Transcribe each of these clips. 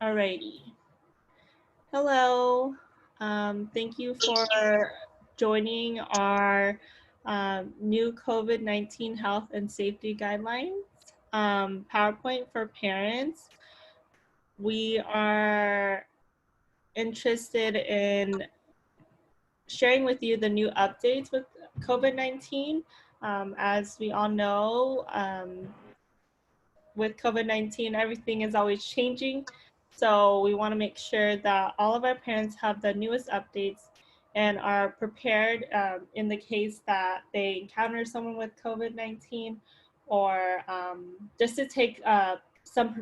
Alrighty. Hello. Thank you for joining our new COVID-19 health and safety guidelines PowerPoint for parents. We are interested in sharing with you the new updates with COVID-19. As we all know, with COVID-19, everything is always changing. So we want to make sure that all of our parents have the newest updates and are prepared in the case that they encounter someone with COVID-19 or just to take some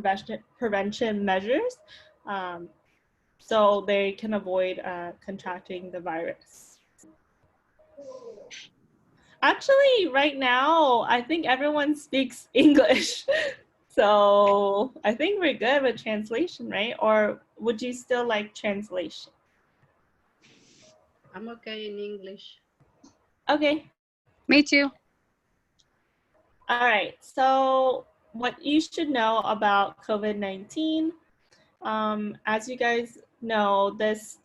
prevention measures um, so they can avoid contracting the virus. Actually, right now, I think everyone speaks English. So I think we're good with translation, right? Or would you still like translation? I'm okay in English. Okay. Me too. All right. So what you should know about COVID-19, as you guys know, this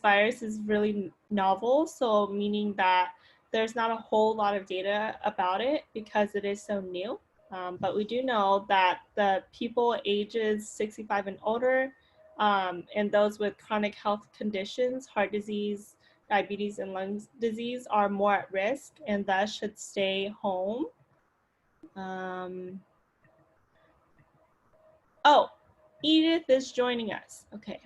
virus is really novel. So meaning that there's not a whole lot of data about it because it is so new. But we do know that the people ages 65 and older and those with chronic health conditions, heart disease, diabetes, and lung disease are more at risk and thus should stay home. Oh, Edith is joining us. Okay.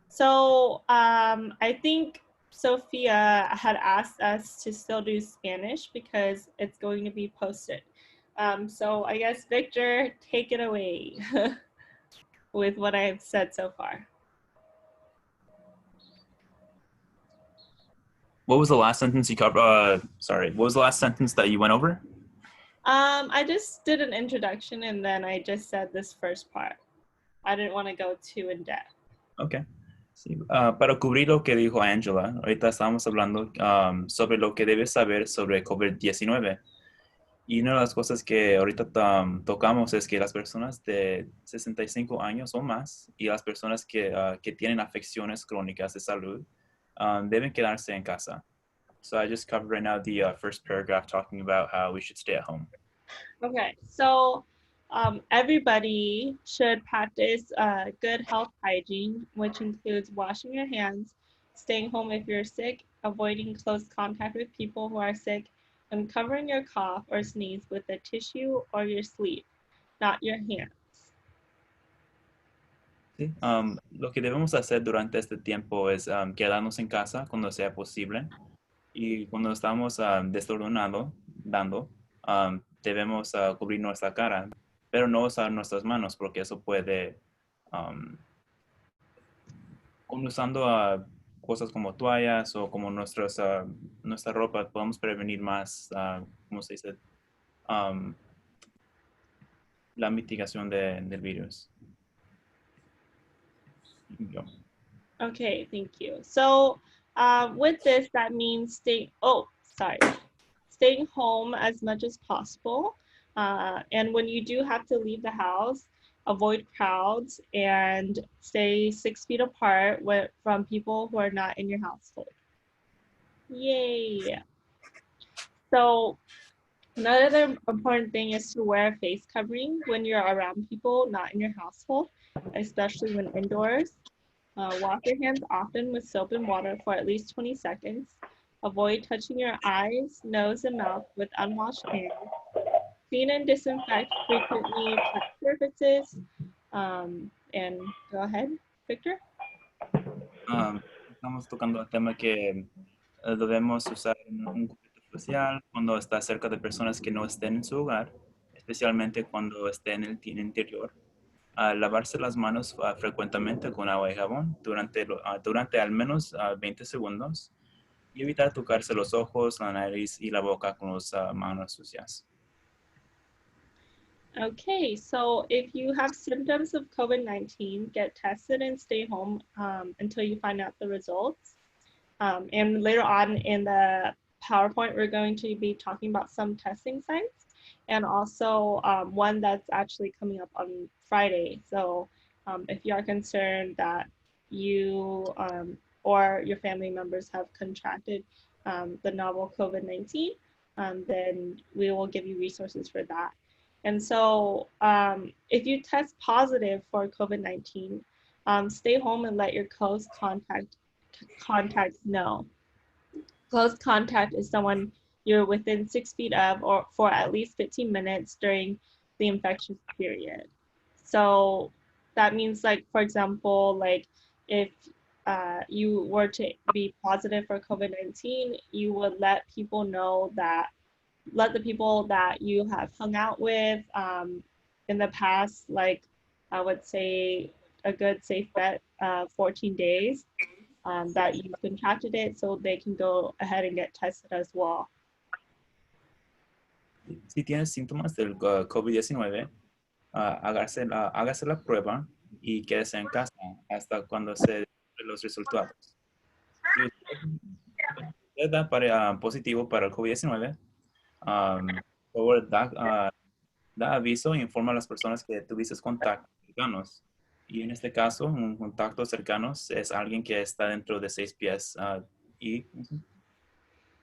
So I think Sophia had asked us to still do Spanish because it's going to be posted. So I guess Victor, take it away with what I've said so far. What was the last sentence you covered? Sorry, what was the last sentence that you went over? I just did an introduction and then I just said this first part. I didn't want to go too in depth. Okay. Sí. Para cubrir lo que dijo Angela, ahorita estamos hablando sobre lo que debes saber sobre COVID-19. Y una de las cosas que ahorita tocamos es que las personas de 65 años o más y las personas que tienen afecciones crónicas de salud deben quedarse en casa. So I just covered right now the first paragraph talking about how we should stay at home. Okay, so everybody should practice good health hygiene, which includes washing your hands, staying home if you're sick, avoiding close contact with people who are sick, and covering your cough or sneeze with a tissue or your sleeve, not your hands. Sí. Lo que debemos hacer durante este tiempo es quedarnos en casa cuando sea posible. Y cuando estamos desordenando, debemos cubrir nuestra cara, pero no usar nuestras manos porque eso puede, usando cosas como toallas o como nuestra ropa, podemos prevenir más, ¿cómo se dice? La mitigación del virus. Okay, thank you. So with this, that means staying home as much as possible. And when you do have to leave the house, avoid crowds and stay 6 feet apart from people who are not in your household. Yay. So another important thing is to wear a face covering when you're around people not in your household, especially when indoors. Wash your hands often with soap and water for at least 20 seconds. Avoid touching your eyes, nose, and mouth with unwashed hands. Clean and disinfect frequently touch surfaces. And go ahead, Victor. Estamos tocando el tema que debemos usar un cubierto facial cuando está cerca de personas que no estén en su hogar, especialmente cuando esté en el interior. Lavarse las manos frecuentemente con agua y jabón durante al menos 20 segundos y evitar tocarse los ojos, la nariz y la boca con las manos sucias. Okay, so if you have symptoms of COVID-19, get tested and stay home until you find out the results. And later on in the PowerPoint, we're going to be talking about some testing sites and also one that's actually coming up on Friday. So if you are concerned that you or your family members have contracted the novel COVID-19, then we will give you resources for that. And so if you test positive for COVID-19, stay home and let your close contacts know. Close contact is someone you're within 6 feet of or for at least 15 minutes during the infectious period. So that means, like, for example, like if you were to be positive for COVID-19, you would let the people that you have hung out with in the past, like I would say a good safe bet, 14 days that you've contracted it, so they can go ahead and get tested as well. Si tienes síntomas del COVID-19, hágase la prueba y quédese en casa hasta cuando se den los resultados. Si usted da positivo para el COVID-19, por favor, da aviso e informa a las personas que tuviste contactos cercanos. Y en este caso, un contacto cercano es alguien que está dentro de 6 pies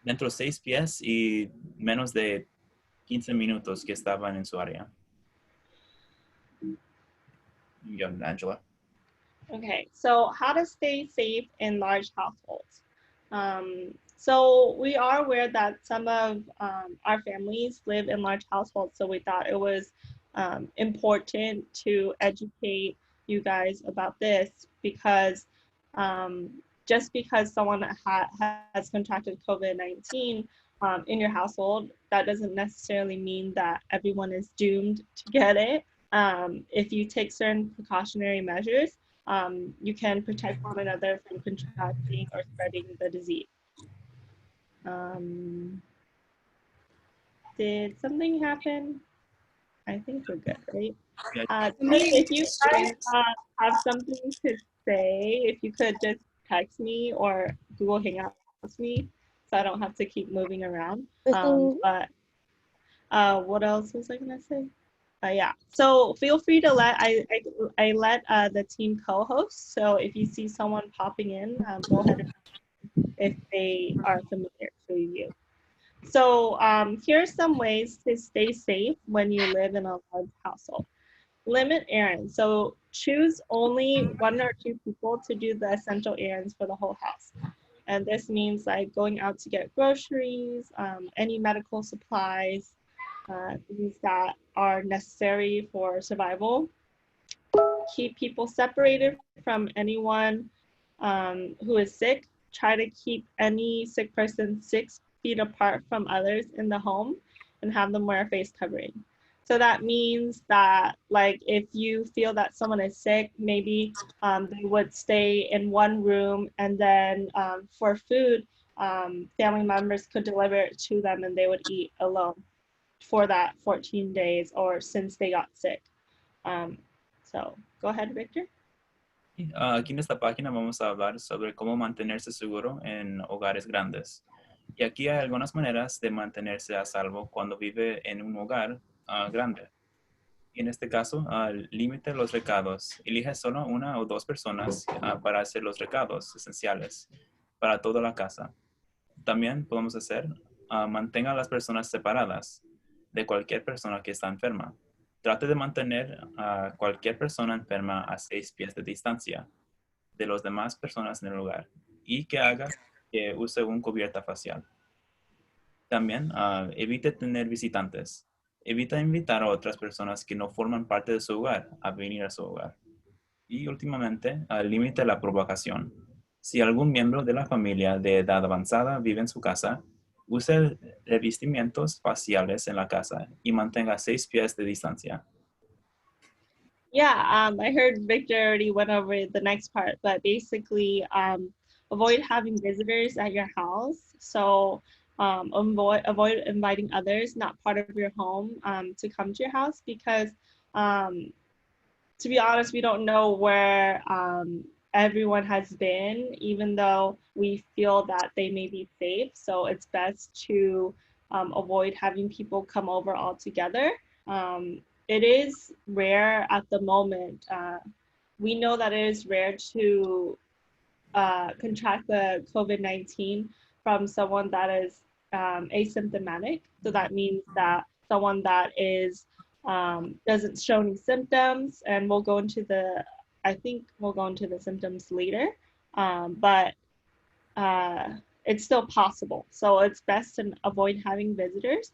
dentro de 6 pies y menos de 15 minutos que estaban en su área. Angela. Okay, so how to stay safe in large households. So we are aware that some of our families live in large households, so we thought it was important to educate you guys about this because just because someone has contracted COVID-19 in your household, that doesn't necessarily mean that everyone is doomed to get it. If you take certain precautionary measures, you can protect one another from contracting or spreading the disease. Did something happen? I think we're good, right? If you guys have something to say, if you could just text me or Google Hangouts me, so I don't have to keep moving around. But what else was I gonna say? Yeah, so feel free to I let the team co-host. So if you see someone popping in, go ahead and if they are familiar to you. So here are some ways to stay safe when you live in a large household. Limit errands. So choose only 1 or 2 people to do the essential errands for the whole house. And this means like going out to get groceries, any medical supplies, things that are necessary for survival. Keep people separated from anyone who is sick. Try to keep any sick person 6 feet apart from others in the home and have them wear a face covering. So that means that, like, if you feel that someone is sick, maybe they would stay in one room, and then for food, family members could deliver it to them and they would eat alone for that 14 days or since they got sick. So go ahead, Victor. Aquí en esta página vamos a hablar sobre cómo mantenerse seguro en hogares grandes. Y aquí hay algunas maneras de mantenerse a salvo cuando vive en un hogar grande. Y en este caso, limite los recados. Elige solo 1 o 2 personas para hacer los recados esenciales para toda la casa. También podemos hacer, mantenga a las personas separadas de cualquier persona que está enferma. Trate de mantener a cualquier persona enferma a 6 pies de distancia de las demás personas en el lugar y que use un cubierta facial. También evite tener visitantes. Evita invitar a otras personas que no forman parte de su hogar a venir a su hogar. Y últimamente, limite la provocación. Si algún miembro de la familia de edad avanzada vive en su casa, use revestimientos faciales en la casa y mantenga 6 pies de distancia. Yeah, I heard Victor already went over the next part, but basically avoid having visitors at your house. So avoid inviting others not part of your home to come to your house because to be honest, we don't know where everyone has been, even though we feel that they may be safe. So it's best to avoid having people come over all together. It is rare at the moment we know that it is rare to contract the COVID-19 from someone that is asymptomatic. So that means that someone that is doesn't show any symptoms, and I think we'll go into the symptoms later, but it's still possible. So it's best to avoid having visitors.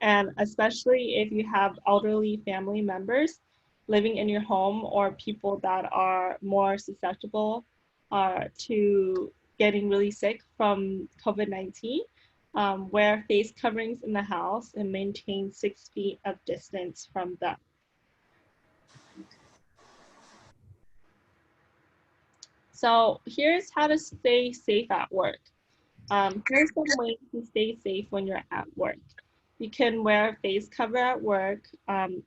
And especially if you have elderly family members living in your home or people that are more susceptible to getting really sick from COVID-19, wear face coverings in the house and maintain 6 feet of distance from them. So here's how to stay safe at work. Here's some ways to stay safe when you're at work. You can wear a face cover at work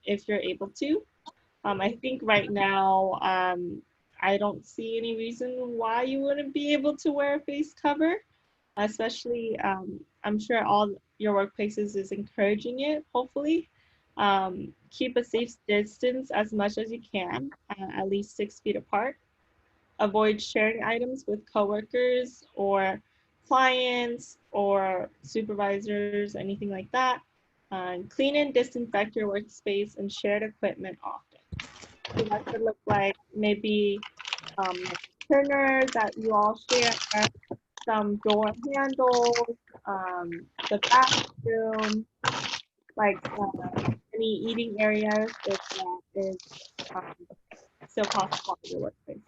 if you're able to. I think right now, I don't see any reason why you wouldn't be able to wear a face cover, especially I'm sure all your workplaces is encouraging it, hopefully. Keep a safe distance as much as you can, at least 6 feet apart. Avoid sharing items with coworkers or clients or supervisors, anything like that. Clean and disinfect your workspace and shared equipment often. So that could look like maybe turners that you all share, some door handles, the bathroom, like any eating areas if that is still possible at your workplace.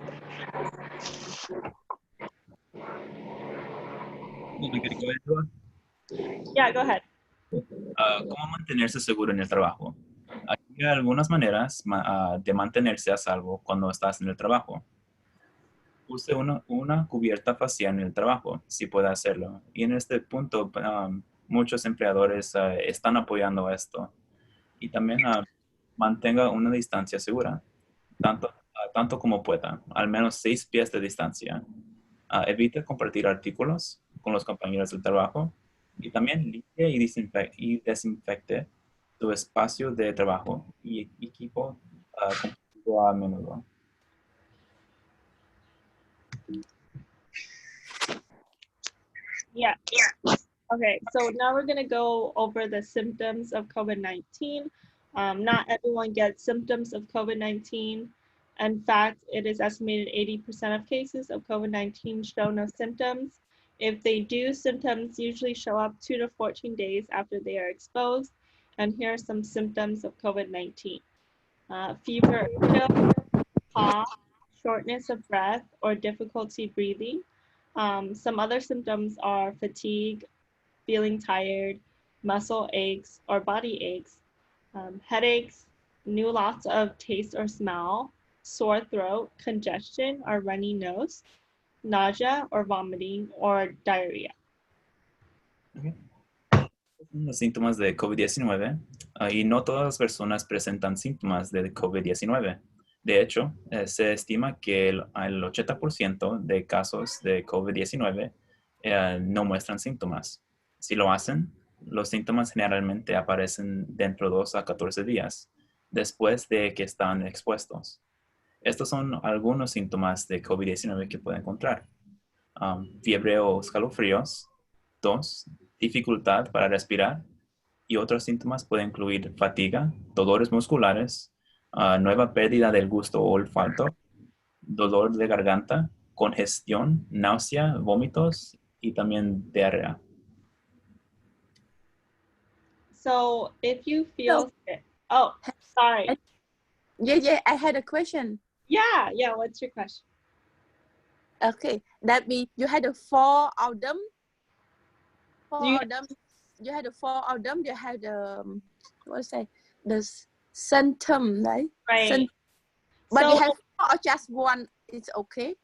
Yeah, go ahead. ¿Cómo mantenerse seguro en el trabajo? Hay algunas maneras de mantenerse a salvo cuando estás en el trabajo. Use una cubierta facial en el trabajo, si puede hacerlo. Y en este punto, muchos empleadores están apoyando esto. Y también mantenga una distancia segura, tanto como pueda, al menos 6 pies de distancia. Evite compartir artículos con los compañeros del trabajo y también limpie y desinfecte tu espacio de trabajo y equipo compartido a menudo. Yeah. Okay, so now we're going to go over the symptoms of COVID-19. Not everyone gets symptoms of COVID-19. In fact, it is estimated 80% of cases of COVID-19 show no symptoms. If they do, symptoms usually show up 2 to 14 days after they are exposed. And here are some symptoms of COVID-19. Fever, cough, shortness of breath, or difficulty breathing. Some other symptoms are fatigue, feeling tired, muscle aches or body aches, headaches, new loss of taste or smell, sore throat, congestion or runny nose, nausea or vomiting, or diarrhea. Okay. Los síntomas de COVID-19 y no todas las personas presentan síntomas de COVID-19. De hecho, se estima que el 80% de casos de COVID-19 no muestran síntomas. Si lo hacen, los síntomas generalmente aparecen dentro de 2 a 14 días después de que están expuestos. Estos son algunos síntomas de COVID-19 que pueden encontrar. Fiebre o escalofríos, tos, dificultad para respirar, y otros síntomas pueden incluir fatiga, dolores musculares, nueva pérdida del gusto o olfato, dolor de garganta, congestión, náusea, vómitos y también diarrea. So if you feel sick, oh, sorry. Yeah, I had a question. Yeah, what's your question? Okay, that means you had 4 of them. You had 4 of them. You had the symptom, right? Right. But so, you have 4 or just 1? It's okay.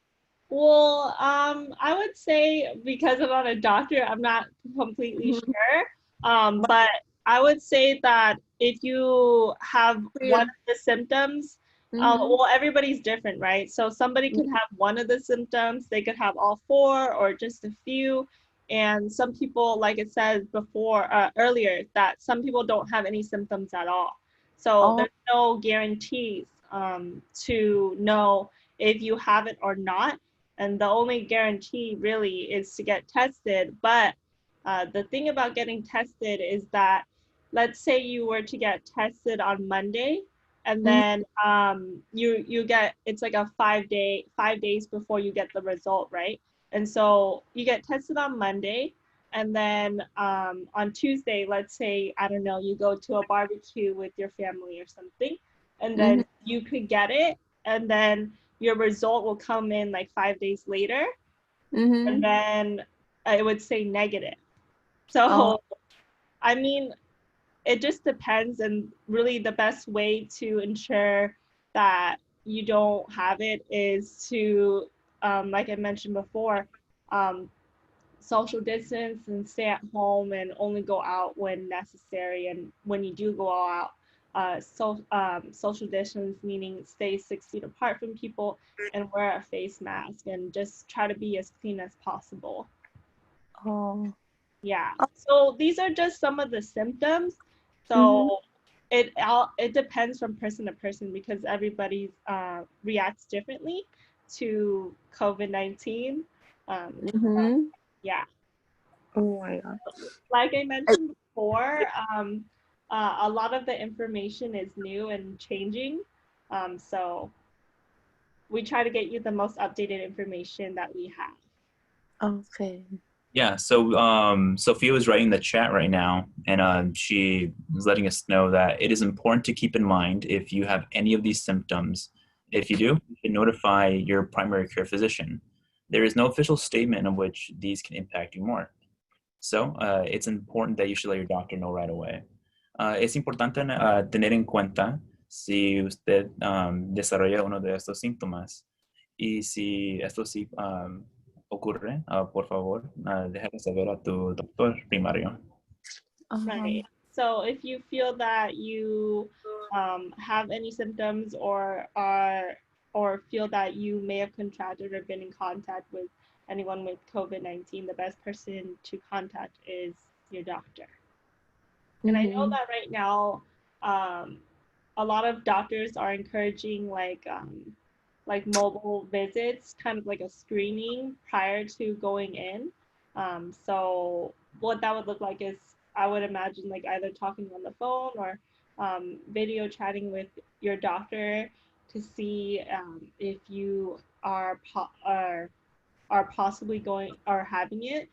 Well, I would say, because I'm not a doctor, I'm not completely sure. But I would say that if you have one of the symptoms, well, everybody's different, right? So somebody could have one of the symptoms, they could have all 4 or just a few. And some people, like it said before, earlier, that some people don't have any symptoms at all. So there's no guarantees to know if you have it or not. And the only guarantee really is to get tested. But the thing about getting tested is that, let's say you were to get tested on Monday, and then you get, it's like a 5 days before you get the result, right? And so you get tested on Monday, and then on Tuesday, let's say, I don't know, you go to a barbecue with your family or something, and then you could get it, and then your result will come in like 5 days later, and then it would say negative. So, I mean, it just depends, and really the best way to ensure that you don't have it is to, like I mentioned before, social distance and stay at home and only go out when necessary. And when you do go out, social distance, meaning stay 6 feet apart from people and wear a face mask and just try to be as clean as possible. Oh. Yeah. So these are just some of the symptoms. So it depends from person to person because everybody reacts differently to COVID-19. Yeah. Oh my God. Like I mentioned before, a lot of the information is new and changing. So we try to get you the most updated information that we have. Okay. Yeah, so Sophia was writing the chat right now, and she is letting us know that it is important to keep in mind if you have any of these symptoms. If you do, you should notify your primary care physician. There is no official statement of which these can impact you more. So it's important that you should let your doctor know right away. Es importante tener en cuenta si usted desarrolla uno de estos síntomas y si esto sí ocurre, por favor, déjale saber a tu doctor primario. Right. So if you feel that you have any symptoms or feel that you may have contracted or been in contact with anyone with COVID-19, the best person to contact is your doctor. And I know that right now, a lot of doctors are encouraging like mobile visits, kind of like a screening prior to going in. So what that would look like is, I would imagine, like either talking on the phone or video chatting with your doctor to see if you are possibly going or having it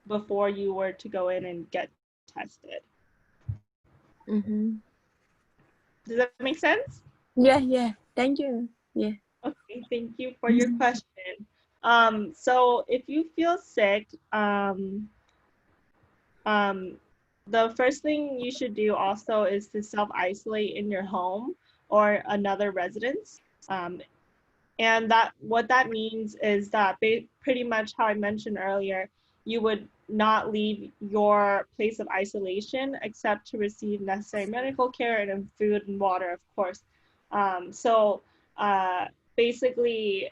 before you were to go in and get tested. Does that make sense? Yeah. Thank you. Yeah. Okay, thank you for your question. So if you feel sick, the first thing you should do also is to self-isolate in your home or another residence. And what that means is that pretty much how I mentioned earlier, you would not leave your place of isolation except to receive necessary medical care and food and water, of course. So basically,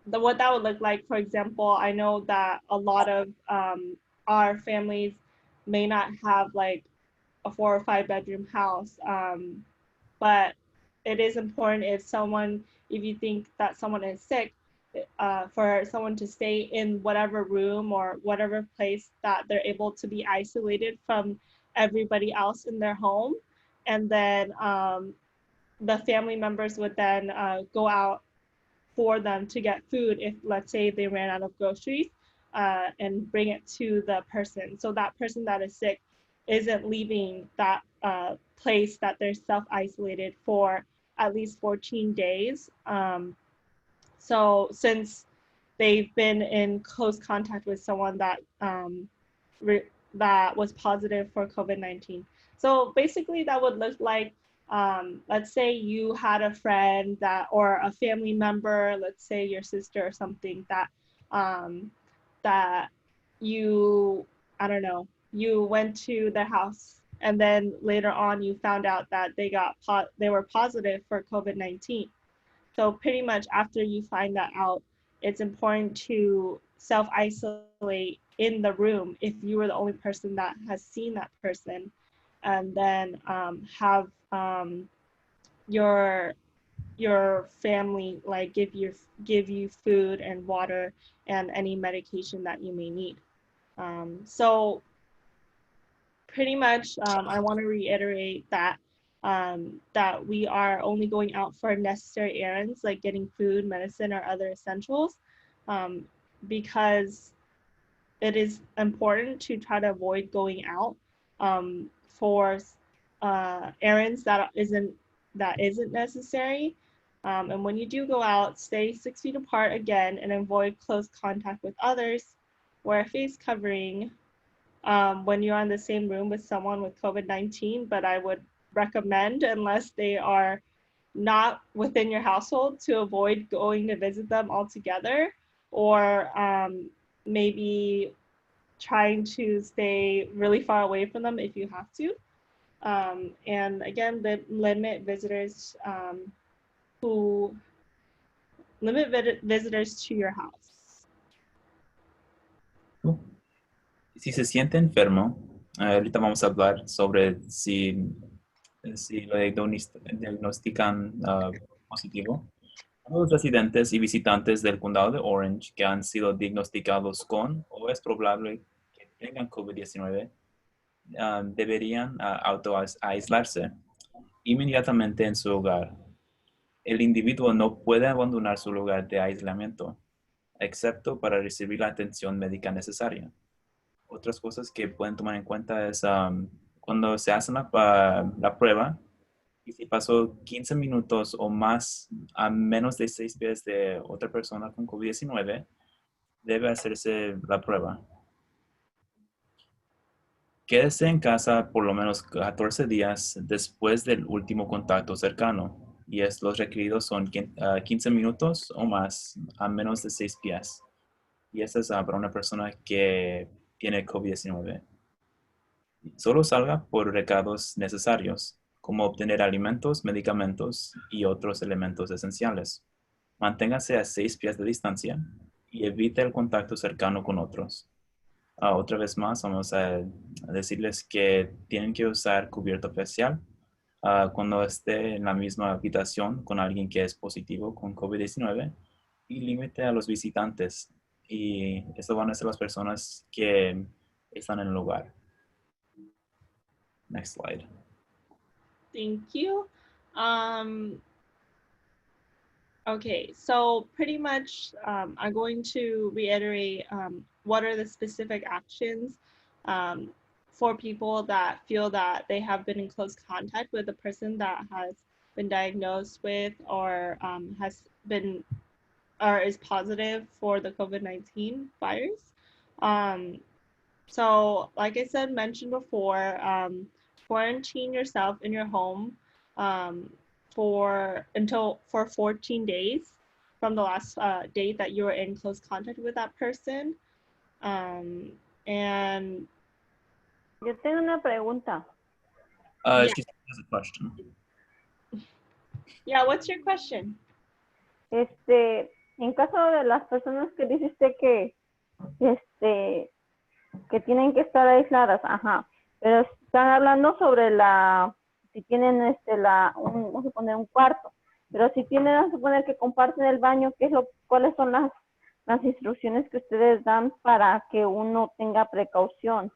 what that would look like, for example, I know that a lot of our families may not have like a 4 or 5 bedroom house, but it is important if you think that someone is sick, for someone to stay in whatever room or whatever place that they're able to be isolated from everybody else in their home. And then the family members would then go out for them to get food if, let's say, they ran out of groceries, and bring it to the person. So that person that is sick isn't leaving that place that they're self-isolated for at least 14 days. So since they've been in close contact with someone that that was positive for COVID-19. So basically that would look like, let's say you had a friend or a family member, let's say your sister or something, that that you, I don't know, you went to their house and then later on you found out that they were positive for COVID-19. So pretty much after you find that out, it's important to self-isolate in the room if you were the only person that has seen that person, and then have your family like give you food and water and any medication that you may need. So pretty much, I want to reiterate that that we are only going out for necessary errands like getting food, medicine, or other essentials, um, because it is important to try to avoid going out for errands that isn't necessary. And when you do go out, stay 6 feet apart again and avoid close contact with others. Wear a face covering when you're in the same room with someone with COVID-19, but I would recommend, unless they are not within your household, to avoid going to visit them altogether, or maybe trying to stay really far away from them if you have to. And again, limit visitors who visitors to your house. Si se siente enfermo, ahorita vamos a hablar sobre si le diagnostican positivo. Los residentes y visitantes del condado de Orange que han sido diagnosticados con o es probable que tengan COVID-19 deberían auto-aislarse inmediatamente en su hogar. El individuo no puede abandonar su lugar de aislamiento, excepto para recibir la atención médica necesaria. Otras cosas que pueden tomar en cuenta es cuando se hace la prueba, y si pasó 15 minutos o más a menos de 6 pies de otra persona con COVID-19, debe hacerse la prueba. Quédese en casa por lo menos 14 días después del último contacto cercano, y los requeridos son 15 minutos o más a menos de 6 pies. Y eso es para una persona que tiene COVID-19. Solo salga por recados necesarios, como obtener alimentos, medicamentos y otros elementos esenciales. Manténgase a 6 pies de distancia y evite el contacto cercano con otros. Otra vez más, vamos a decirles que tienen que usar cubierto facial cuando esté en la misma habitación con alguien que es positivo con COVID-19, y límite a los visitantes. Y eso van a ser las personas que están en el lugar. Next slide. Thank you. Okay, so pretty much I'm going to reiterate what are the specific actions for people that feel that they have been in close contact with a person that has been diagnosed with or has been or is positive for the COVID-19 virus. So like I mentioned before, quarantine yourself in your home for 14 days from the last date that you were in close contact with that person. And Yo tengo una pregunta. Yeah. She has a question. Yeah, what's your question? En caso de las personas que dijiste que tienen que estar aisladas, ajá, pero están hablando sobre si tienen vamos a poner un cuarto, pero si tienen, vamos a suponer que comparten el baño, ¿cuáles son las instrucciones que ustedes dan para que uno tenga precaución?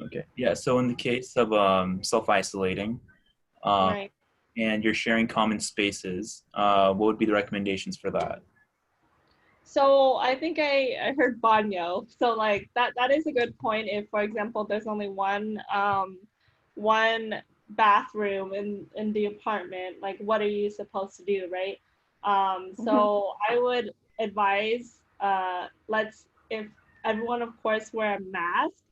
Okay, yeah, so in the case of self-isolating, Right. and you're sharing common spaces, what would be the recommendations for that? So I think I heard baño. So like that is a good point. If, for example, there's only one bathroom in the apartment, like what are you supposed to do, right? So I would advise if everyone, of course, wear a mask,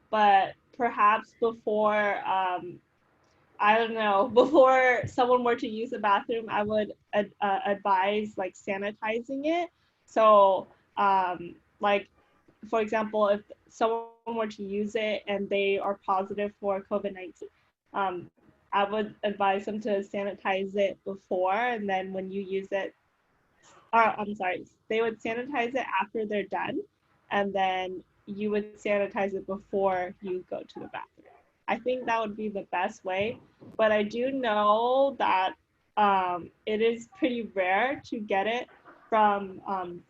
but perhaps before I don't know, before someone were to use the bathroom, I would advise like sanitizing it. So like, for example, if someone were to use it and they are positive for COVID-19, I would advise them to sanitize it before, and then when you use it, I'm sorry, they would sanitize it after they're done, and then you would sanitize it before you go to the bathroom. I think that would be the best way, but I do know that it is pretty rare to get it from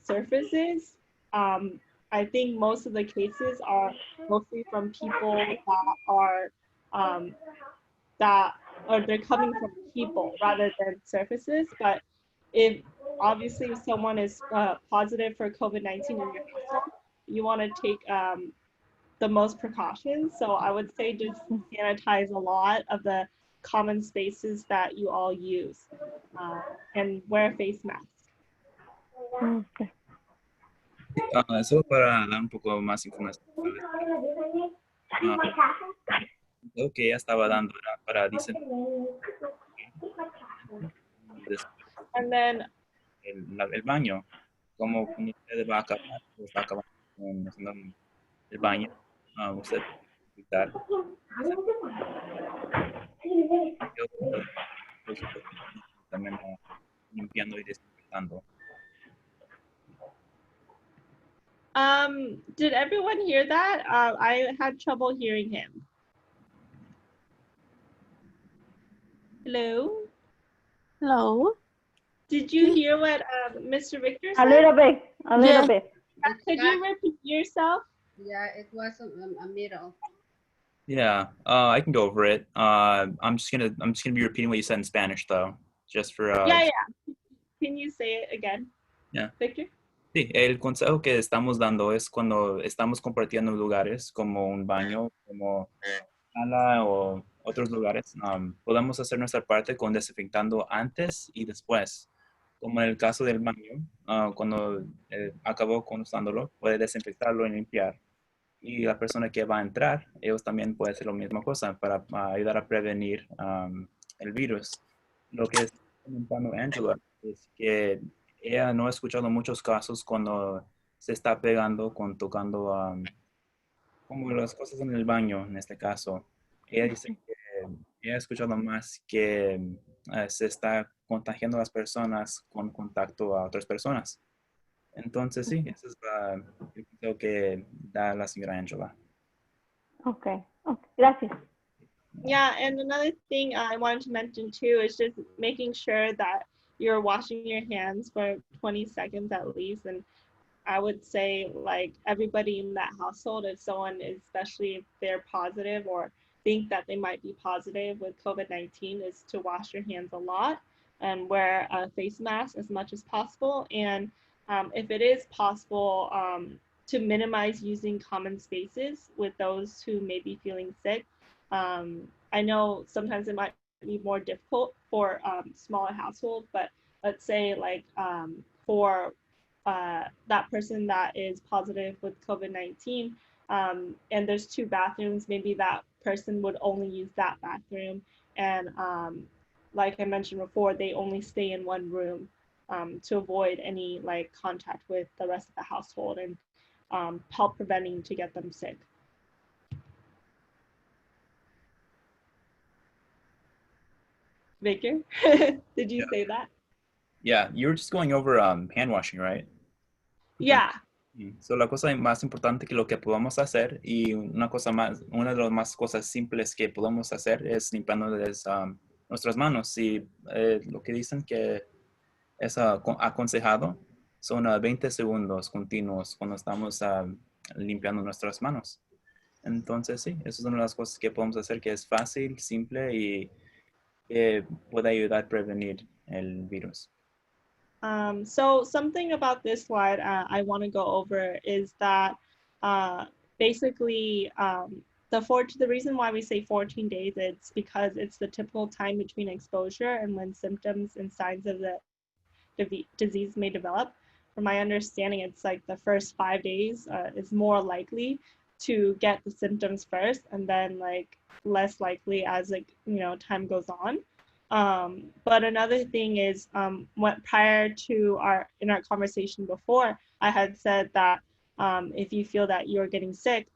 surfaces. I think most of the cases are mostly from people um, that or they're coming from people rather than surfaces. But if obviously if someone is positive for COVID-19 in your household, you want to take the most precautions. So I would say just sanitize a lot of the common spaces that you all use and wear a face mask. Okay. Solo para dar un poco más información, lo que ella estaba dando era para desinfectar And then el baño. Como usted va a acabar, pues va a acabar con haciendo el baño. Usted puede quitar también limpiando y desinfectando. did everyone hear that? I had trouble hearing him. Hello? Hello. Did you hear what Mr. Victor A said? little bit. Yeah. Could you repeat yourself? Yeah, it was a middle. Yeah, I can go over it. I'm just gonna be repeating what you said in Spanish though, just for Yeah. Can you say it again? Yeah. Victor? Sí, el consejo que estamos dando es cuando estamos compartiendo lugares como un baño, como sala o otros lugares, podemos hacer nuestra parte con desinfectando antes y después. Como en el caso del baño, cuando acabó con usándolo, puede desinfectarlo y limpiar. Y la persona que va a entrar, ellos también pueden hacer la misma cosa para ayudar a prevenir el virus. Lo que está comentando Angela es que ella no ha escuchado muchos casos cuando se está pegando con tocando como las cosas en el baño, en este caso. Ella dice que ella ha escuchado más que se está contagiando a las personas con contacto a otras personas. Entonces, sí, eso es el consejo que da la señora Angela. Okay. Gracias. Yeah, and another thing I wanted to mention too is just making sure that you're washing your hands for 20 seconds at least. And I would say like everybody in that household, if someone, especially if they're positive or think that they might be positive with COVID-19, is to wash your hands a lot and wear a face mask as much as possible. And if it is possible, to minimize using common spaces with those who may be feeling sick. I know sometimes it might be more difficult for smaller households, but let's say like for that person that is positive with COVID-19 and there's 2 bathrooms, maybe that person would only use that bathroom. And like I mentioned before, they only stay in one room to avoid any like contact with the rest of the household and help preventing to get them sick. Victor, did you say that? Yeah, you were just going over hand washing, right? Yeah. So, la cosa más importante que lo que podemos hacer y una de las más cosas simples que podemos hacer es limpiándoles nuestras manos. Y lo que dicen que es aconsejado son 20 segundos continuos cuando estamos limpiando nuestras manos. Entonces, sí, eso es una de las cosas que podemos hacer que es fácil, simple y puede ayudar a prevenir el virus. So something about this slide I want to go over is that basically the reason why we say 14 days, it's because it's the typical time between exposure and when symptoms and signs of the disease may develop. From my understanding, it's like the first 5 days is more likely to get the symptoms first, and then like less likely as like time goes on. But another thing is what prior to our conversation before, I had said that if you feel that you're getting sick,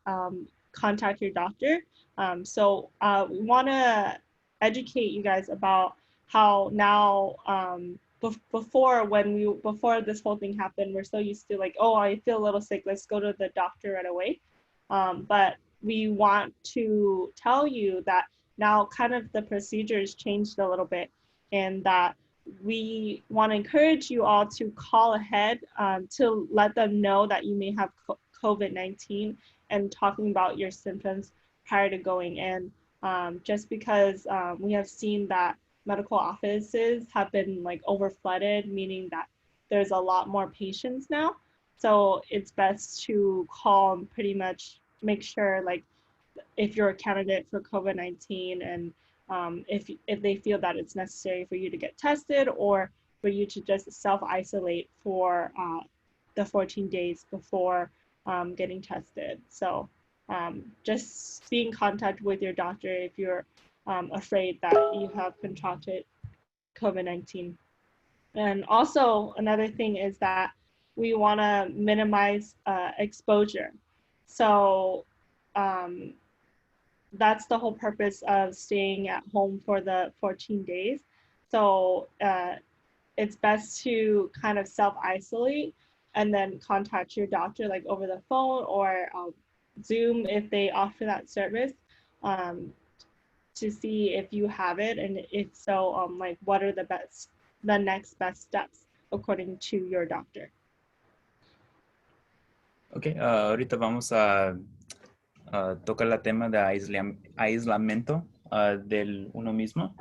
contact your doctor. So we want to educate you guys about how now before this whole thing happened, we're so used to like, oh, I feel a little sick, let's go to the doctor right away. But we want to tell you that now kind of the procedures changed a little bit. and that we want to encourage you all to call ahead to let them know that you may have COVID-19 and talking about your symptoms prior to going in. Just because we have seen that medical offices have been like over flooded, meaning that there's a lot more patients now. So it's best to call and pretty much make sure like if you're a candidate for COVID-19 and if they feel that it's necessary for you to get tested or for you to just self-isolate for the 14 days before getting tested. So just be in contact with your doctor if you're afraid that you have contracted COVID-19. And also another thing is that we want to minimize exposure. So that's the whole purpose of staying at home for the 14 days. So it's best to kind of self-isolate and then contact your doctor like over the phone or Zoom if they offer that service to see if you have it, and if so, like what are the next best steps according to your doctor. Ok, ahorita vamos a tocar el tema de aislamiento del uno mismo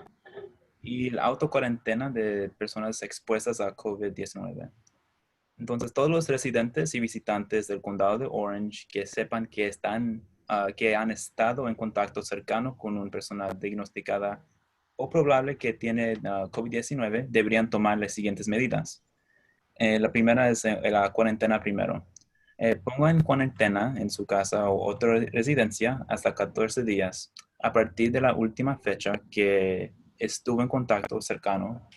y la autocuarentena de personas expuestas a COVID-19. Entonces, todos los residentes y visitantes del condado de Orange que sepan que que han estado en contacto cercano con una persona diagnosticada o probable que tiene COVID-19 deberían tomar las siguientes medidas. La primera es la cuarentena primero. Ponga en cuarentena en su casa o otra residencia hasta 14 días a partir de la última fecha que estuvo en contacto cercano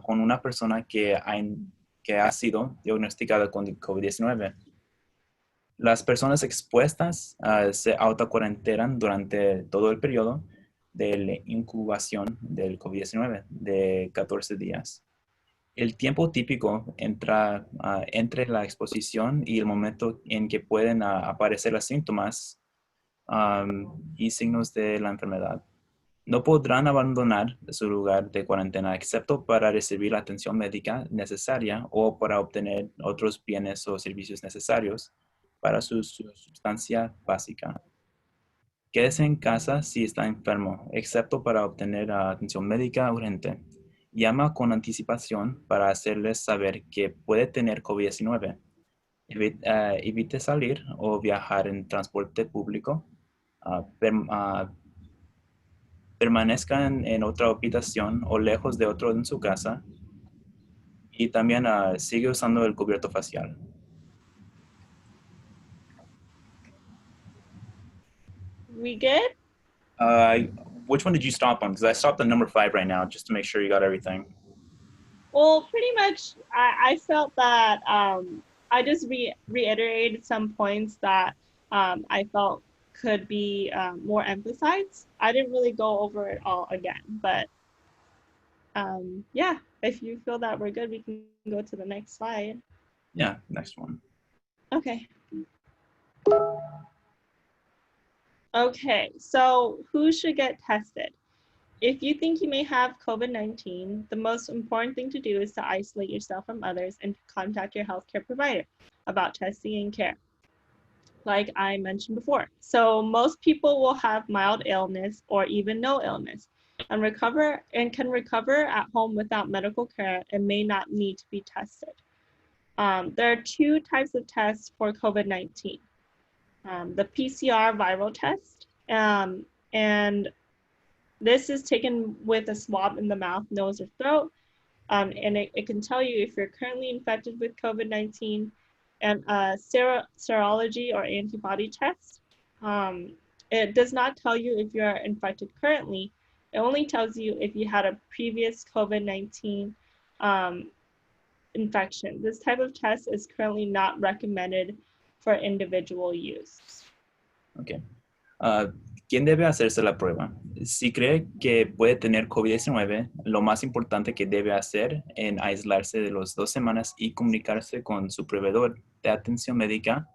con una persona que ha sido diagnosticada con COVID-19. Las personas expuestas se autocuarentenan durante todo el periodo de la incubación del COVID-19 de 14 días. El tiempo típico entre la exposición y el momento en que pueden aparecer los síntomas y signos de la enfermedad. No podrán abandonar su lugar de cuarentena excepto para recibir la atención médica necesaria o para obtener otros bienes o servicios necesarios para su sustancia básica. Quédese en casa si está enfermo, excepto para obtener atención médica urgente. Llama con anticipación para hacerles saber que puede tener COVID-19. Evite salir o viajar en transporte público. Permanezcan en otra habitación o lejos de otro en su casa. Y también sigue usando el cubierto facial. We good? Which one did you stop on? Because I stopped on number 5 right now, just to make sure you got everything. Well, pretty much, I felt that I just reiterated some points that I felt could be more emphasized. I didn't really go over it all again, but yeah, if you feel that we're good, we can go to the next slide. Yeah, next one. Okay. Okay, so who should get tested? If you think you may have COVID-19, the most important thing to do is to isolate yourself from others and to contact your healthcare provider about testing and care, like I mentioned before. So most people will have mild illness or even no illness and can recover at home without medical care and may not need to be tested. There are 2 types of tests for COVID-19. The PCR viral test, and this is taken with a swab in the mouth, nose, or throat, and it can tell you if you're currently infected with COVID-19, and a serology or antibody test. It does not tell you if you're infected currently. It only tells you if you had a previous COVID-19 infection. This type of test is currently not recommended for individual use. Okay. ¿Quién debe hacerse la prueba? Si cree que puede tener COVID-19, lo más importante que debe hacer es aislarse de las 2 semanas y comunicarse con su proveedor de atención médica.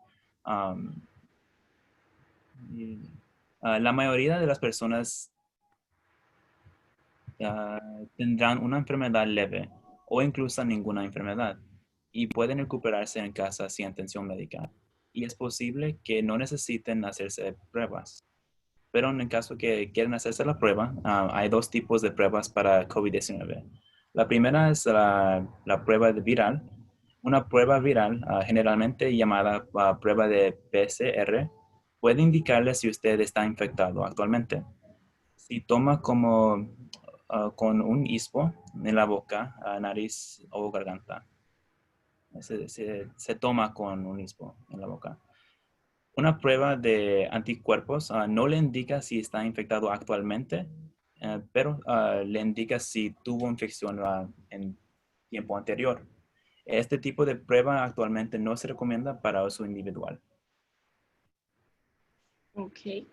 La mayoría de las personas tendrán una enfermedad leve o incluso ninguna enfermedad y pueden recuperarse en casa sin atención médica. Y es posible que no necesiten hacerse pruebas. Pero en el caso que quieran hacerse la prueba, hay dos tipos de pruebas para COVID-19. La primera es la prueba viral. Una prueba viral, generalmente llamada prueba de PCR, puede indicarle si usted está infectado actualmente. Si toma con un hispo en la boca, nariz o garganta. Se toma con un hispo en la boca. Una prueba de anticuerpos no le indica si está infectado actualmente, pero le indica si tuvo infección en tiempo anterior. Este tipo de prueba actualmente no se recomienda para uso individual. Okay.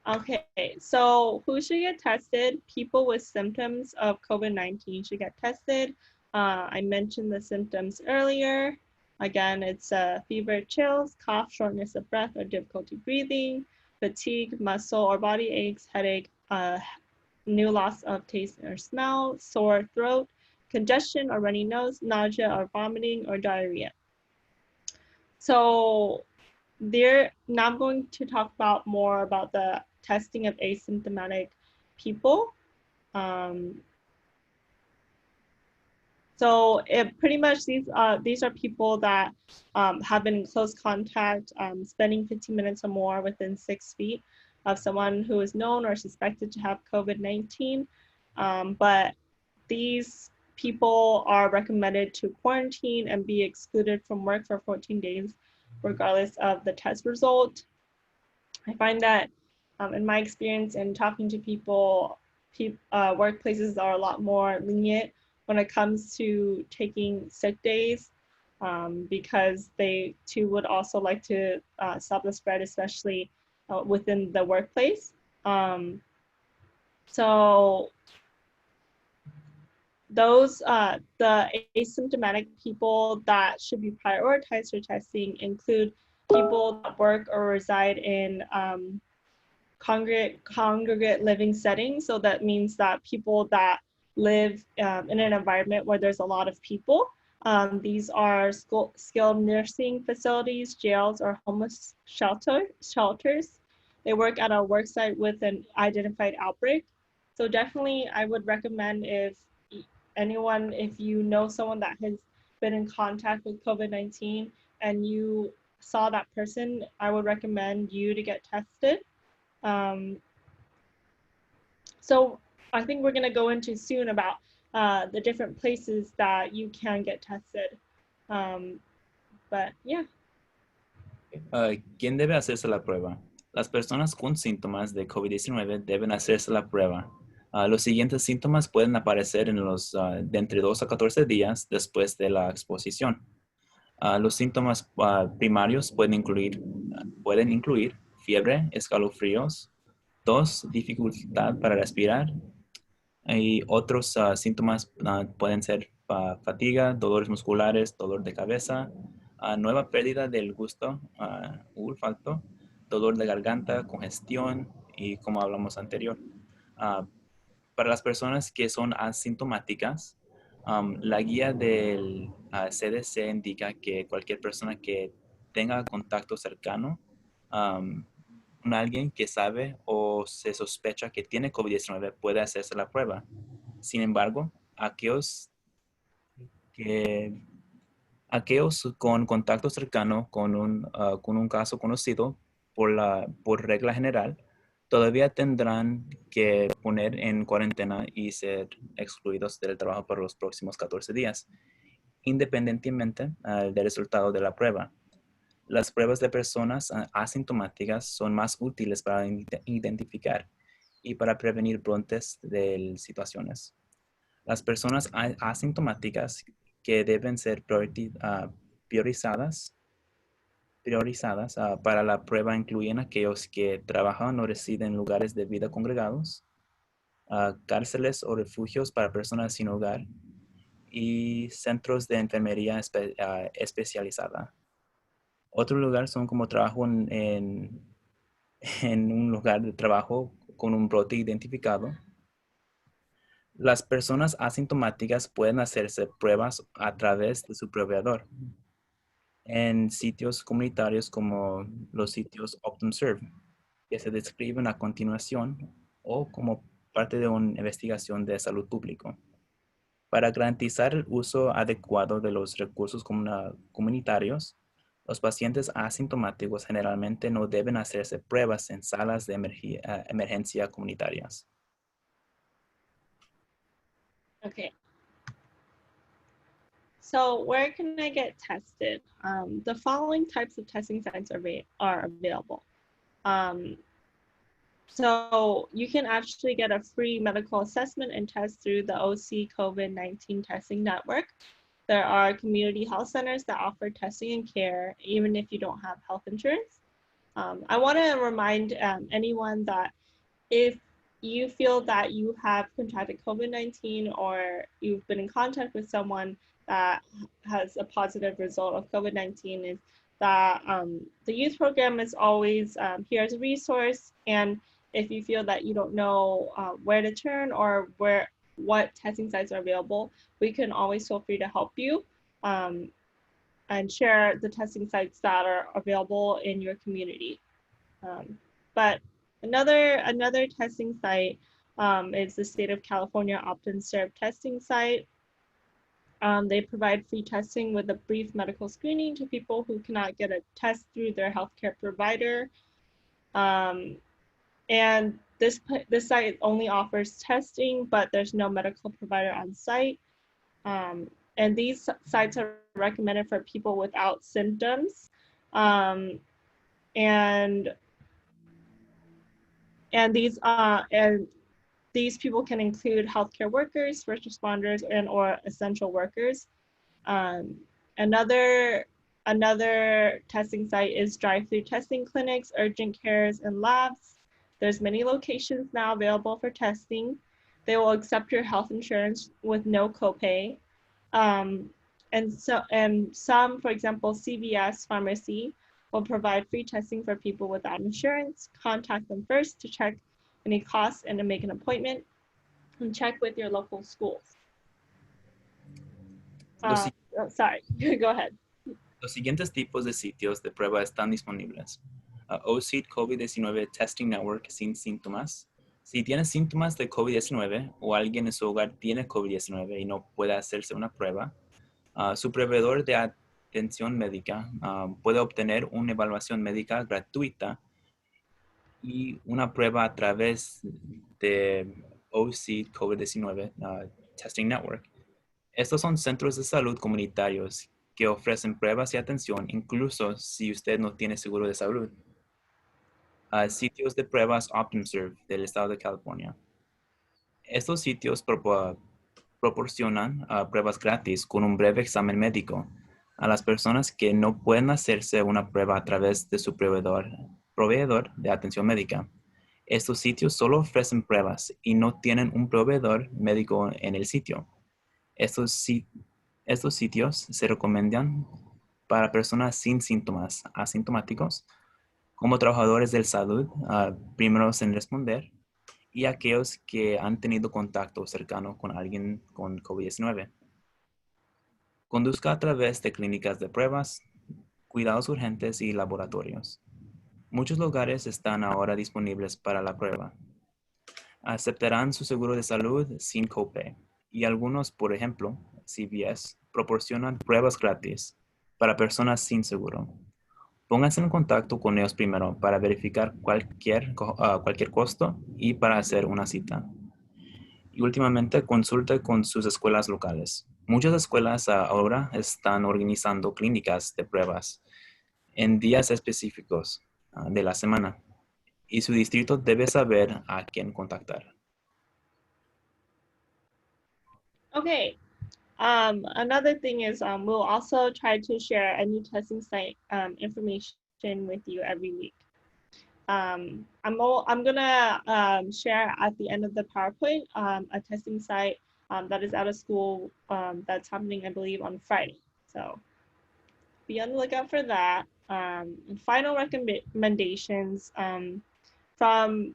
Okay, so who should get tested? People with symptoms of COVID-19 should get tested. I mentioned the symptoms earlier. Again, it's fever, chills, cough, shortness of breath, or difficulty breathing, fatigue, muscle or body aches, headache, new loss of taste or smell, sore throat, congestion or runny nose, nausea or vomiting, or diarrhea. So now I'm going to talk about more about the testing of asymptomatic people. So pretty much these are people that have been in close contact, spending 15 minutes or more within 6 feet of someone who is known or suspected to have COVID-19. But these people are recommended to quarantine and be excluded from work for 14 days, regardless of the test result. I find that in my experience in talking to people, workplaces are a lot more lenient when it comes to taking sick days, because they too would also like to stop the spread, especially within the workplace. So those the asymptomatic people that should be prioritized for testing include people that work or reside in congregate living settings. So that means that people that live in an environment where there's a lot of people. These are skilled nursing facilities, jails, or homeless shelters. They work at a work site with an identified outbreak. So definitely I would recommend if you know someone that has been in contact with COVID-19 and you saw that person, I would recommend you to get tested. So I think we're going to go into soon about the different places that you can get tested. But yeah. ¿Quién debe hacerse la prueba? Las personas con síntomas de COVID-19 deben hacerse la prueba. Los siguientes síntomas pueden aparecer de entre 2 a 14 días después de la exposición. Los síntomas primarios pueden incluir fiebre, escalofríos, tos, dificultad para respirar, y otros síntomas pueden ser fatiga, dolores musculares, dolor de cabeza, nueva pérdida del gusto, olfato, dolor de garganta, congestión y como hablamos anterior. Para las personas que son asintomáticas, la guía del CDC indica que cualquier persona que tenga contacto cercano con alguien que sabe o se sospecha que tiene COVID-19 puede hacerse la prueba. Sin embargo, aquellos con contacto cercano con un caso conocido por regla general, todavía tendrán que poner en cuarentena y ser excluidos del trabajo por los próximos 14 días, independientemente del resultado de la prueba. Las pruebas de personas asintomáticas son más útiles para identificar y para prevenir brotes de situaciones. Las personas asintomáticas que deben ser priorizadas para la prueba incluyen aquellos que trabajan o residen en lugares de vida congregados, cárceles o refugios para personas sin hogar y centros de enfermería especializada. Otro lugar son como trabajo en un lugar de trabajo con un brote identificado, Las personas asintomáticas pueden hacerse pruebas a través de su proveedor en sitios comunitarios como los sitios OptumServe, que se describen a continuación o como parte de una investigación de salud pública. Para garantizar el uso adecuado de los recursos comunitarios, los pacientes asintomáticos generalmente no deben hacerse pruebas en salas de emergencia comunitarias. Okay. So where can I get tested? The following types of testing sites are available. So you can actually get a free medical assessment and test through the OC COVID-19 testing network. There are community health centers that offer testing and care, even if you don't have health insurance. I want to remind anyone that if you feel that you have contracted COVID-19 or you've been in contact with someone that has a positive result of COVID-19, is that the youth program is always here as a resource. And if you feel that you don't know where to turn or what testing sites are available, we can always feel free to help you and share the testing sites that are available in your community. But another testing site is the state of California OptumServe testing site. They provide free testing with a brief medical screening to people who cannot get a test through their healthcare provider. And this site only offers testing, but there's no medical provider on site. And these sites are recommended for people without symptoms. And these people can include healthcare workers, first responders, and or essential workers. Another testing site is drive-through testing clinics, urgent cares, and labs. There's many locations now available for testing. They will accept your health insurance with no copay. And some, for example, CVS Pharmacy will provide free testing for people without insurance. Contact them first to check any costs and to make an appointment, and check with your local schools. Sorry, go ahead. Los siguientes tipos de sitios de prueba están disponibles. OC COVID-19 Testing Network sin síntomas. Si tienes síntomas de COVID-19 o alguien en su hogar tiene COVID-19 y no puede hacerse una prueba, su proveedor de atención médica puede obtener una evaluación médica gratuita y una prueba a través de OC COVID-19 Testing Network. Estos son centros de salud comunitarios que ofrecen pruebas y atención incluso si usted no tiene seguro de salud. Sitios de pruebas OptumServe del estado de California. Estos sitios proporcionan pruebas gratis con un breve examen médico a las personas que no pueden hacerse una prueba a través de su proveedor de atención médica. Estos sitios solo ofrecen pruebas y no tienen un proveedor médico en el sitio. Estos sitios se recomiendan para personas sin síntomas asintomáticos, como trabajadores de salud, primeros en responder, y aquellos que han tenido contacto cercano con alguien con COVID-19. Conduzca a través de clínicas de pruebas, cuidados urgentes y laboratorios. Muchos lugares están ahora disponibles para la prueba. Aceptarán su seguro de salud sin copay y algunos, por ejemplo, CVS, proporcionan pruebas gratis para personas sin seguro. Pónganse en contacto con ellos primero para verificar cualquier costo y para hacer una cita. Y últimamente, consulte con sus escuelas locales. Muchas escuelas ahora están organizando clínicas de pruebas en días específicos de la semana. Y su distrito debe saber a quién contactar. Okay. Another thing is we'll also try to share a new testing site information with you every week. I'm gonna share at the end of the PowerPoint a testing site that is out of school that's happening, I believe, on Friday. So be on the lookout for that. And final recommendations from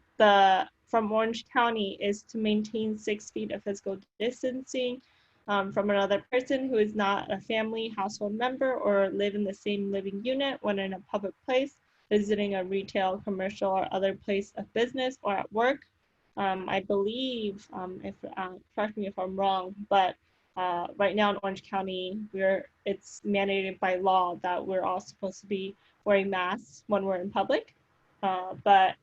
from Orange County is to maintain 6 feet of physical distancing from another person who is not a family household member or live in the same living unit when in a public place, visiting a retail, commercial, or other place of business or at work. I believe, correct me if I'm wrong, but right now in Orange County, it's mandated by law that we're all supposed to be wearing masks when we're in public. But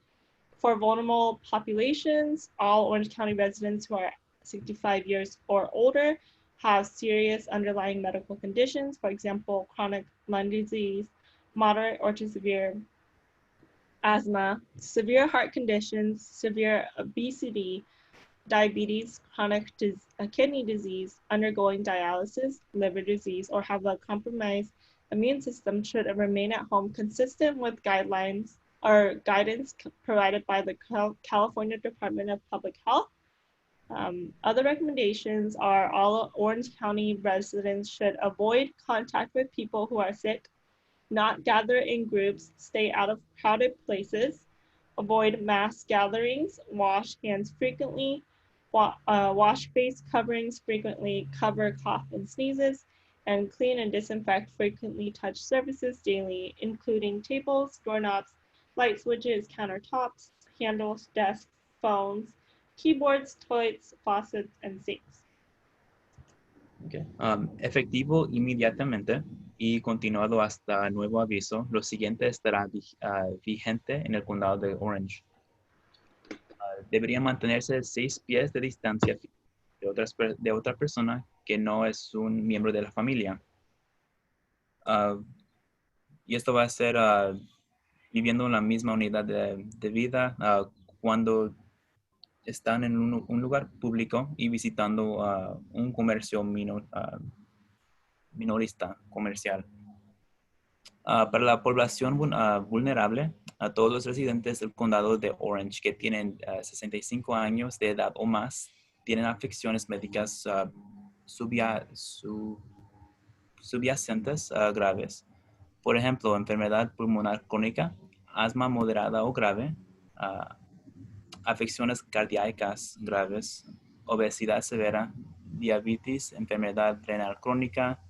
for vulnerable populations, all Orange County residents who are 65 years or older have serious underlying medical conditions, for example, chronic lung disease, moderate or to severe asthma, severe heart conditions, severe obesity, diabetes, chronic kidney disease, undergoing dialysis, liver disease, or have a compromised immune system should remain at home consistent with guidelines or guidance provided by the California Department of Public Health. Other recommendations are all Orange County residents should avoid contact with people who are sick, not gather in groups, stay out of crowded places, avoid mass gatherings, wash hands frequently, wash face coverings frequently, cover cough and sneezes, and clean and disinfect frequently touch surfaces daily, including tables, doorknobs, light switches, countertops, handles, desks, phones, keyboards, toilets, faucets, and sinks. Okay. Efectivo inmediatamente y continuado hasta nuevo aviso, lo siguiente estará vigente en el condado de Orange. Debería mantenerse 6 pies de distancia de otra persona que no es un miembro de la familia. Y esto va a ser viviendo en la misma unidad de vida cuando están en un lugar público y visitando un comercio minorista comercial. Para la población vulnerable, a todos los residentes del condado de Orange que tienen 65 años de edad o más tienen afecciones médicas subyacentes graves. Por ejemplo, enfermedad pulmonar crónica, asma moderada o grave, afecciones cardíacas graves, obesidad severa, diabetes, enfermedad renal crónica,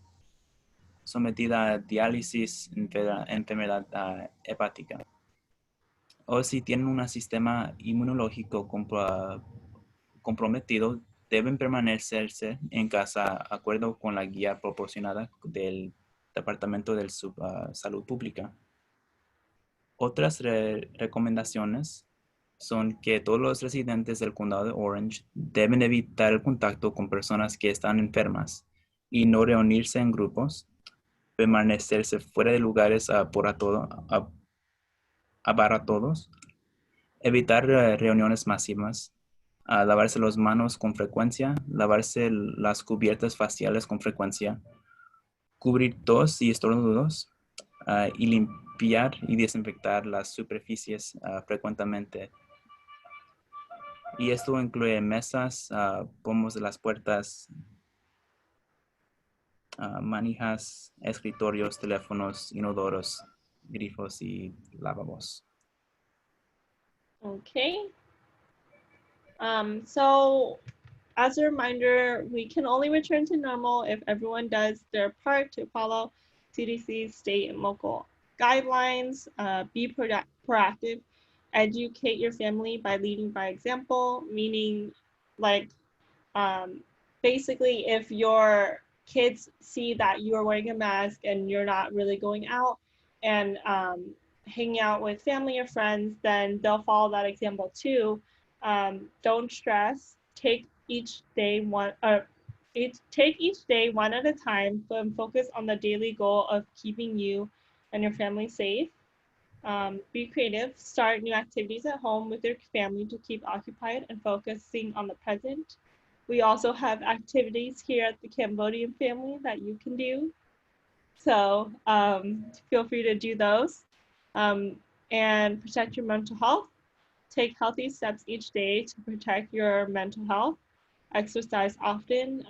sometida a diálisis, enfermedad hepática. O si tienen un sistema inmunológico comprometido, deben permanecerse en casa de acuerdo con la guía proporcionada del Departamento de Salud Pública. Otras recomendaciones son que todos los residentes del condado de Orange deben evitar el contacto con personas que están enfermas y no reunirse en grupos, permanecerse fuera de lugares abarrotados, evitar reuniones masivas, lavarse las manos con frecuencia, lavarse las cubiertas faciales con frecuencia, cubrir tos y estornudos y limpiar y desinfectar las superficies frecuentemente. Y esto incluye mesas, pomos de las puertas, manijas, escritorios, teléfonos, inodoros, grifos y lavabos. Okay. So as a reminder, we can only return to normal if everyone does their part to follow CDC, state, and local guidelines, be proactive, educate your family by leading by example, meaning like basically if your kids see that you're wearing a mask and you're not really going out and hanging out with family or friends, then they'll follow that example too. Don't stress. Take each day one at a time, but focus on the daily goal of keeping you and your family safe. Be creative. Start new activities at home with your family to keep occupied and focusing on the present. We also have activities here at the Cambodian family that you can do. So feel free to do those and protect your mental health. Take healthy steps each day to protect your mental health. Exercise often.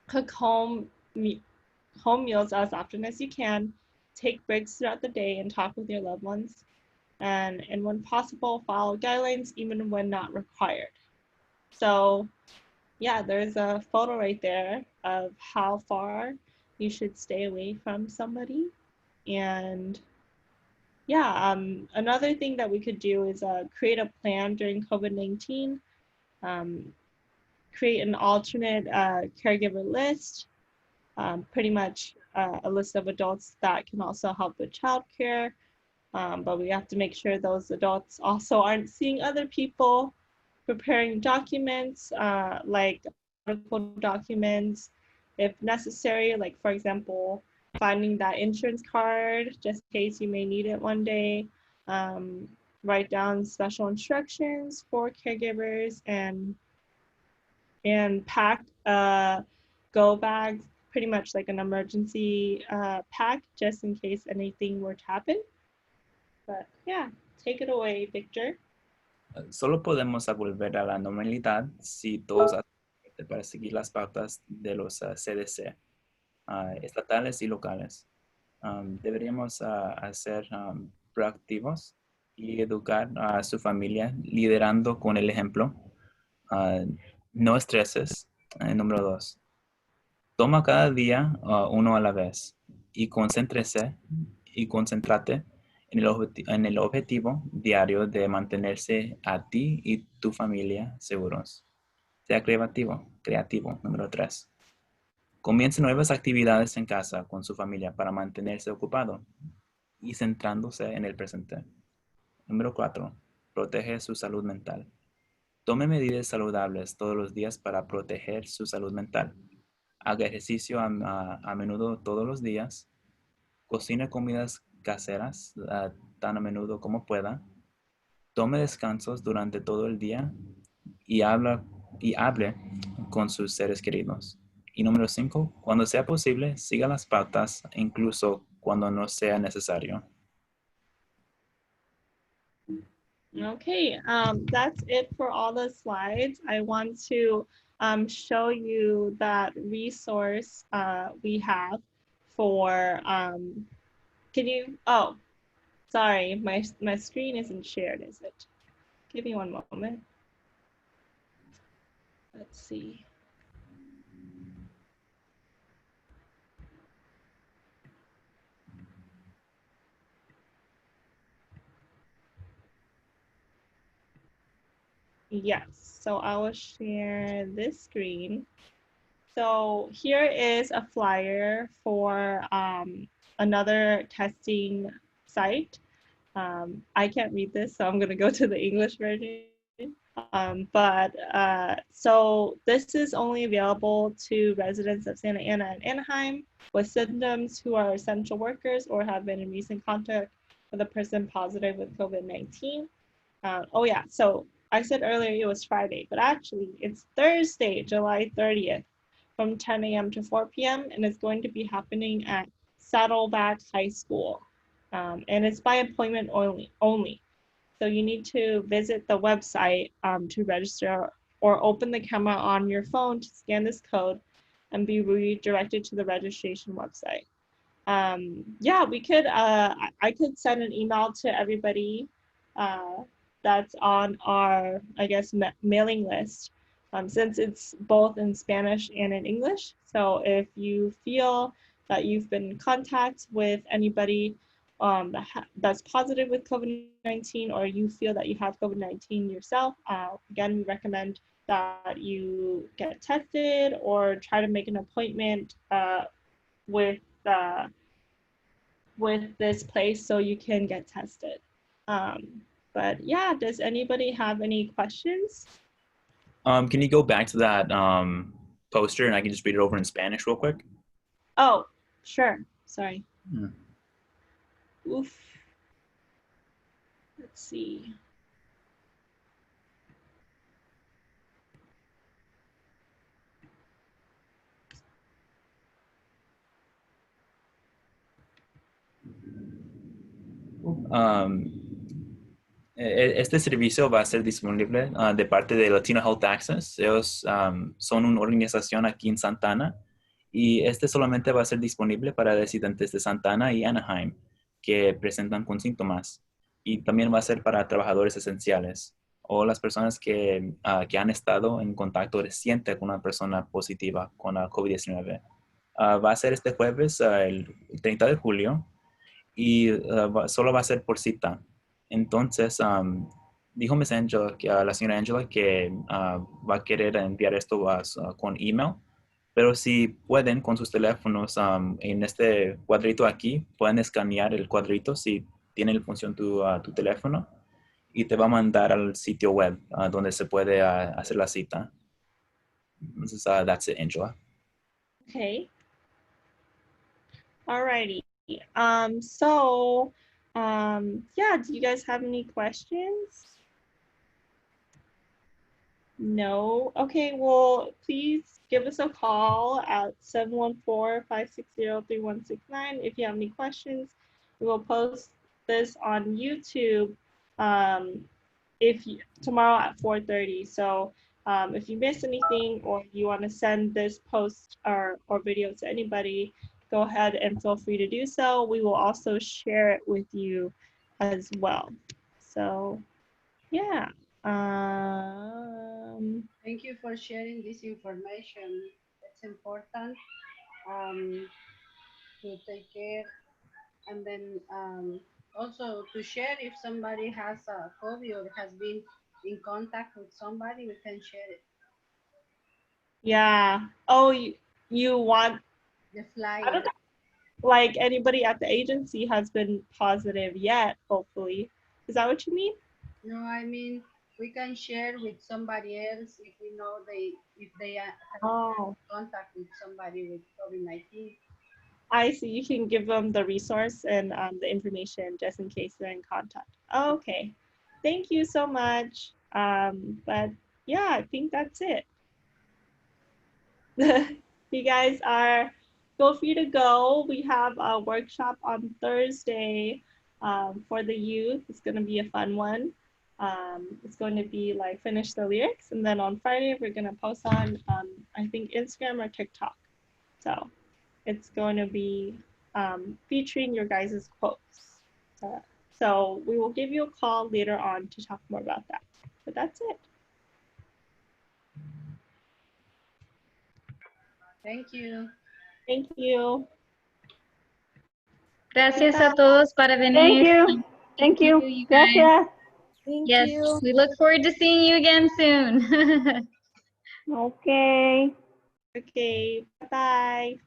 Cook home meals as often as you can. Take breaks throughout the day and talk with your loved ones. and when possible, follow guidelines even when not required. So yeah, there's a photo right there of how far you should stay away from somebody. And yeah, another thing that we could do is create a plan during COVID-19, create an alternate caregiver list, pretty much a list of adults that can also help with childcare. But we have to make sure those adults also aren't seeing other people, preparing documents like medical documents if necessary, like for example, finding that insurance card just in case you may need it one day. Write down special instructions for caregivers and pack go bag, pretty much like an emergency pack just in case anything were to happen. But yeah, take it away, Victor. Solo podemos volver a la normalidad si todos hacen para seguir las pautas de los CDC, estatales y locales. Deberíamos ser proactivos y educar a su familia liderando con el ejemplo. No estreses. Número 2. Toma cada día uno a la vez y concéntrate en el objetivo diario de mantenerse a ti y tu familia seguros. Sea creativo. Número 3. Comience nuevas actividades en casa con su familia para mantenerse ocupado y centrándose en el presente. Número 4. Protege su salud mental. Tome medidas saludables todos los días para proteger su salud mental. Haga ejercicio a menudo todos los días. Cocine comidas caseras tan a menudo como pueda. Tome descansos durante todo el día y hable con sus seres queridos. Y número 5, cuando sea posible, siga las pautas incluso cuando no sea necesario. Okay, that's it for all the slides. I want to show you that resource we have for, can you, oh, sorry, my screen isn't shared, is it? Give me one moment. Let's see. Yes, so I will share this screen. So here is a flyer for another testing site. I can't read this, so I'm going to go to the English version. So this is only available to residents of Santa Ana and Anaheim with symptoms who are essential workers or have been in recent contact with a person positive with COVID-19. Oh yeah, so I said earlier it was Friday, but actually it's Thursday, July 30th from 10 a.m. to 4 p.m. and it's going to be happening at Saddleback High School. And it's by appointment only. So you need to visit the website to register or open the camera on your phone to scan this code and be redirected to the registration website. Yeah, we could, I could send an email to everybody that's on our, I guess, mailing list since it's both in Spanish and in English. So if you feel that you've been in contact with anybody that's positive with COVID-19 or you feel that you have COVID-19 yourself, again, we recommend that you get tested or try to make an appointment with this place so you can get tested. But yeah, does anybody have any questions? Can you go back to that poster and I can just read it over in Spanish real quick? Oh, sure. Sorry. Yeah. Oof. Let's see. Este servicio va a ser disponible de parte de Latino Health Access. Ellos son una organización aquí en Santa Ana y este solamente va a ser disponible para residentes de Santa Ana y Anaheim que presentan con síntomas. y también va a ser para trabajadores esenciales o las personas que han estado en contacto reciente con una persona positiva con la COVID-19. Va a ser este jueves, el 30 de julio, y solo va a ser por cita. Entonces, dijo Miss Angela, la señora Angela, que va a querer enviar esto con email, pero si pueden con sus teléfonos, en este cuadrito aquí, pueden escanear el cuadrito si tiene la función tu teléfono y te va a mandar al sitio web donde se puede hacer la cita. Entonces, that's it, Angela. Okay. Alrighty. So, yeah, do you guys have any questions? No? Okay, well, please give us a call at 714-560-3169 if you have any questions. We will post this on YouTube tomorrow at 4:30. So if you miss anything or you want to send this post or video to anybody, go ahead and feel free to do so. We will also share it with you as well. So yeah. Thank you for sharing this information. It's important to take care, and then also to share if somebody has a COVID or has been in contact with somebody, we can share it. Yeah. Oh, you want The I flyer. don't like anybody at the agency has been positive yet, hopefully. Is that what you mean? No, I mean we can share with somebody else if we know if they have Oh, contact with somebody with COVID-19. I see. You can give them the resource and the information just in case they're in contact. Okay. Thank you so much. But yeah, I think that's it. You guys are feel free to go. We have a workshop on Thursday for the youth. It's going to be a fun one. It's going to be like finish the lyrics, and then on Friday we're going to post on I think Instagram or TikTok. So it's going to be featuring your guys' quotes. So we will give you a call later on to talk more about that. But that's it. Thank you. Thank you. Gracias a todos para venir. Thank you. Thank you. you guys. Gracias. Thank Yes, you. we look forward to seeing you again soon. Okay. Okay. Bye-bye.